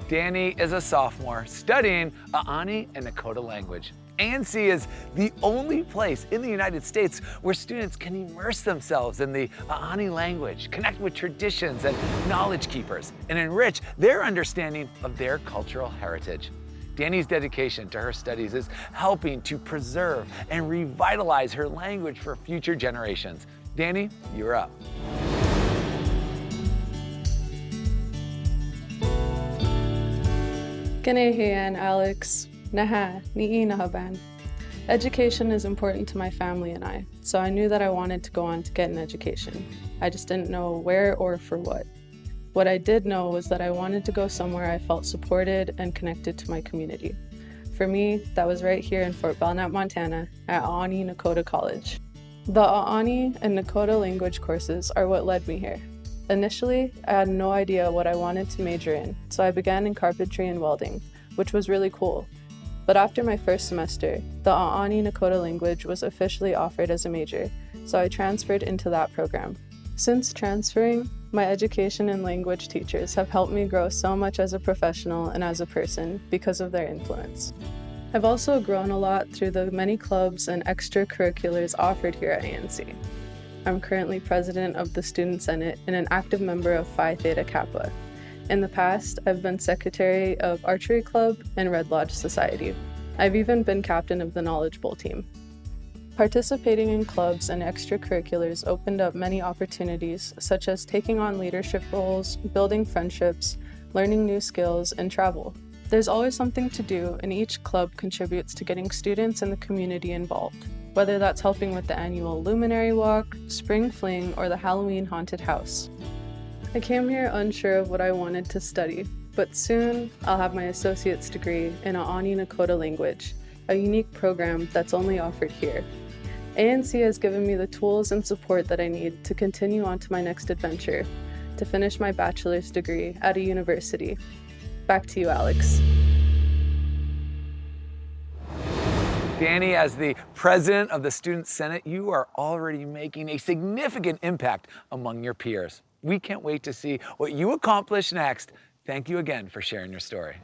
Danny is a sophomore studying Aaniiih and Nakoda language. ANC is the only place in the United States where students can immerse themselves in the Aaniiih language, connect with traditions and knowledge keepers, and enrich their understanding of their cultural heritage. Danny's dedication to her studies is helping to preserve and revitalize her language for future generations. Danny, you're up. Aaniiih Alex, Aaniiih Nakoda. Education is important to my family and I, so I knew that I wanted to go on to get an education. I just didn't know where or for what. What I did know was that I wanted to go somewhere I felt supported and connected to my community. For me, that was right here in Fort Belknap, Montana, at Aaniiih Nakoda College. The Aaniiih and Nakoda language courses are what led me here. Initially, I had no idea what I wanted to major in, so I began in carpentry and welding, which was really cool. But after my first semester, the Aaniiih Nakoda language was officially offered as a major, so I transferred into that program. Since transferring, my education and language teachers have helped me grow so much as a professional and as a person because of their influence. I've also grown a lot through the many clubs and extracurriculars offered here at ANC. I'm currently president of the Student Senate and an active member of Phi Theta Kappa. In the past, I've been secretary of Archery Club and Red Lodge Society. I've even been captain of the Knowledge Bowl team. Participating in clubs and extracurriculars opened up many opportunities, such as taking on leadership roles, building friendships, learning new skills, and travel. There's always something to do, and each club contributes to getting students and the community involved, whether that's helping with the annual Luminary Walk, Spring Fling, or the Halloween Haunted House. I came here unsure of what I wanted to study, but soon I'll have my associate's degree in Aaniiih Nakoda language, a unique program that's only offered here. ANC has given me the tools and support that I need to continue on to my next adventure, to finish my bachelor's degree at a university. Back to you, Alex. Danny, as the president of the Student Senate, you are already making a significant impact among your peers. We can't wait to see what you accomplish next. Thank you again for sharing your story.